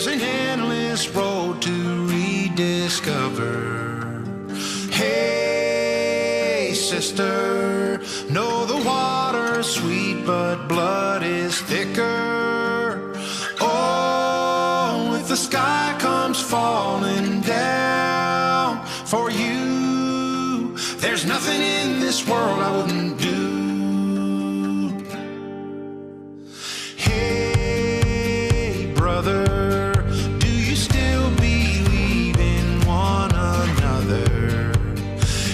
There's an endless road to rediscover. Hey, sister, know the water's sweet, but blood is thicker. Oh, if the sky comes falling down for you, there's nothing in this world I wouldn't do. Hey, brother, do you still believe in one another?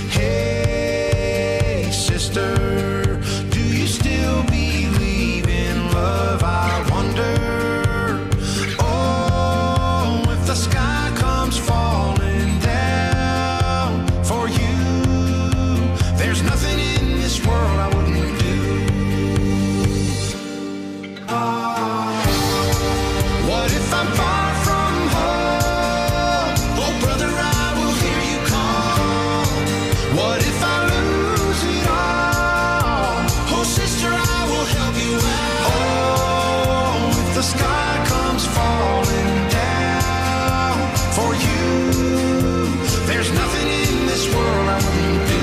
Hey, sister, do you still believe in love? I wonder. Oh, if the sky comes falling down for you, there's nothing in this world I wouldn't do. What if I'm far from home? Oh, brother, I will hear you call. What if I lose it all? Oh, sister, I will help you out. Oh, if the sky comes falling down for you, there's nothing in this world I wouldn't do.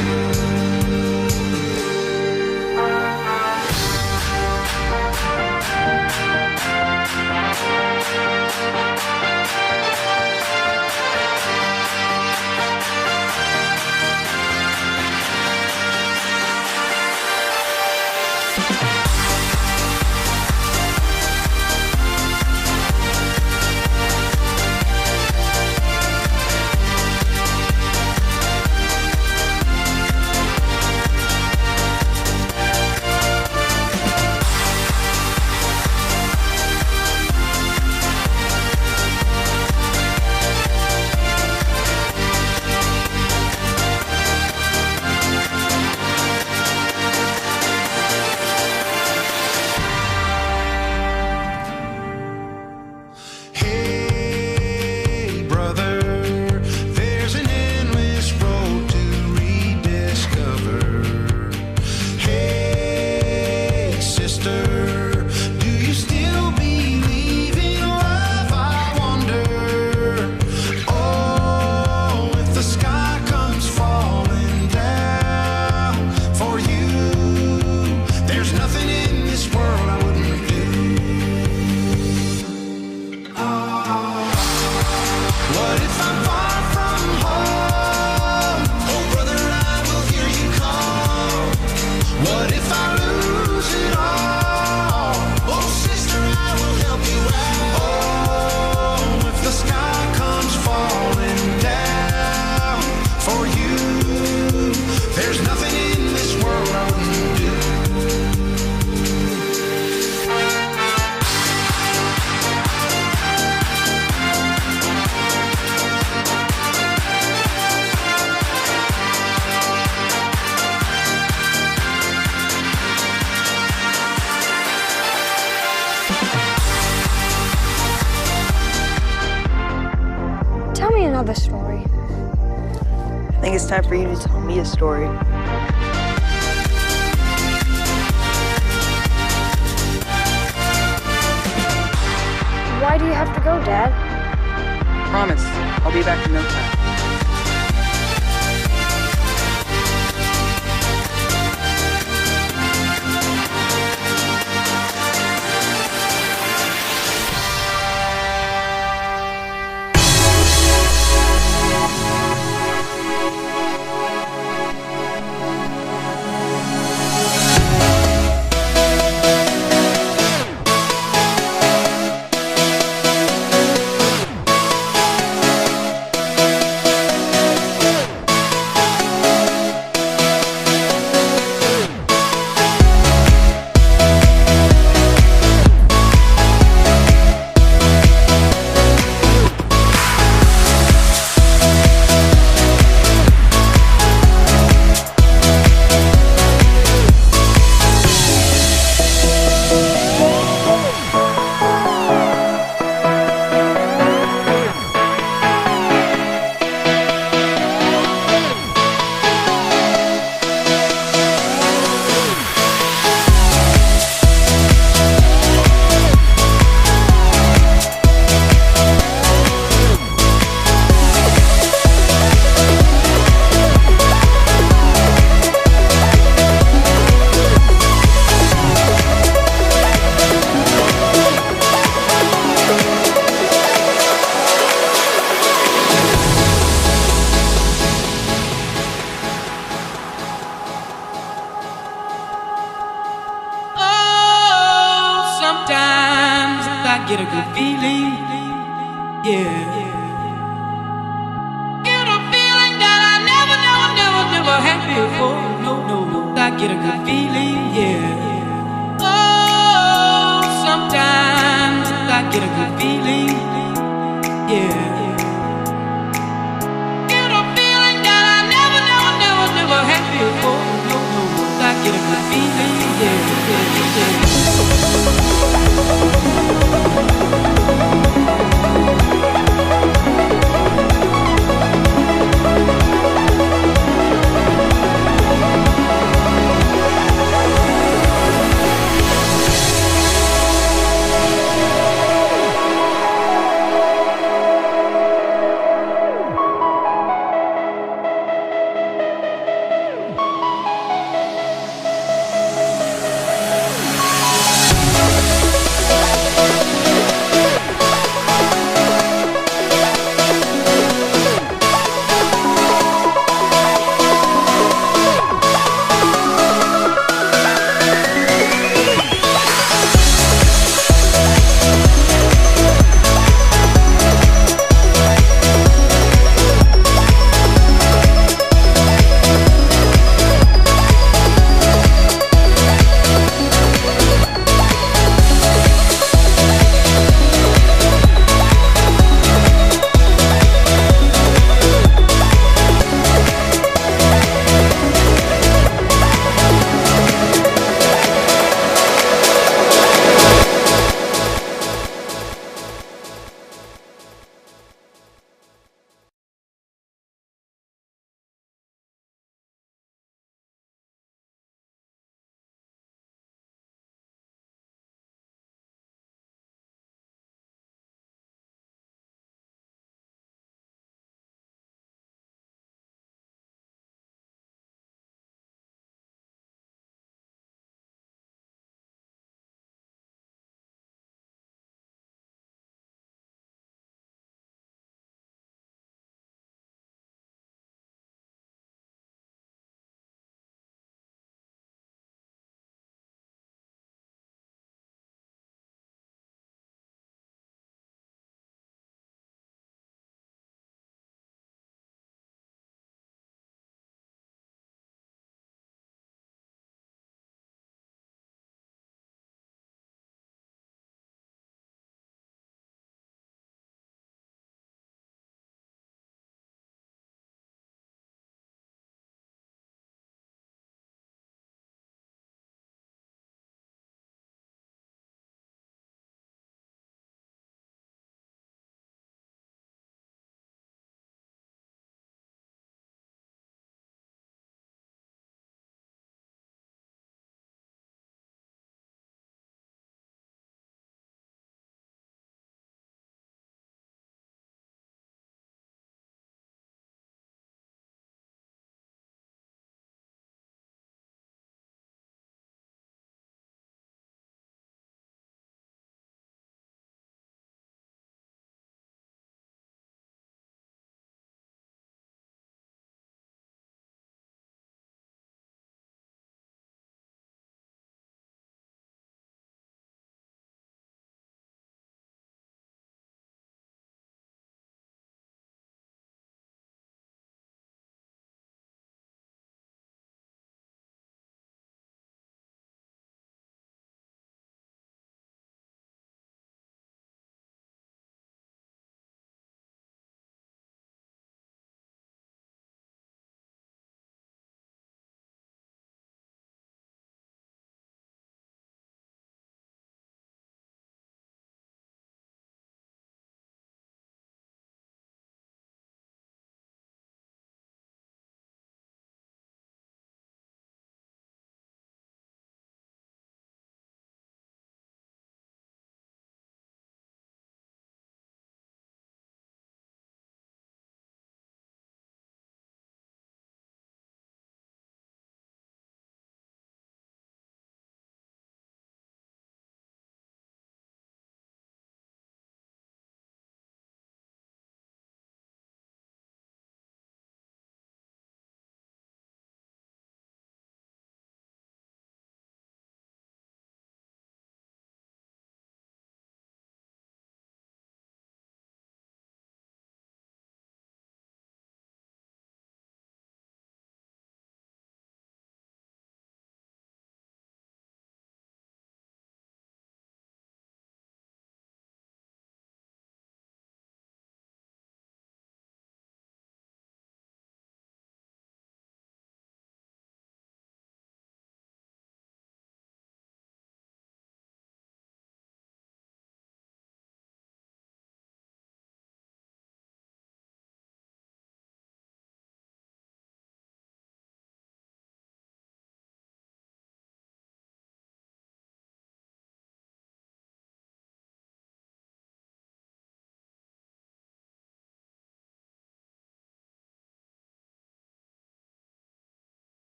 Hey, brother, there's an endless road to rediscover. Hey, sister, do you still believe in love? I wonder. Oh, if the sky comes falling down for you, there's nothing in this world I wouldn't do. What if I'm far from home? Oh, brother, I will hear you call. What if I lose it all? Oh, sister, I will help you out. Oh, if the sky comes falling down for you, there's nothing in this world I wouldn't do. Tell me another story. I think it's time for you to tell me a story. Why do you have to go, Dad? Promise, I'll be back in no time. yeah. Get a feeling that I never had before. No, I get a good feeling, yeah. Oh, sometimes I get a good feeling.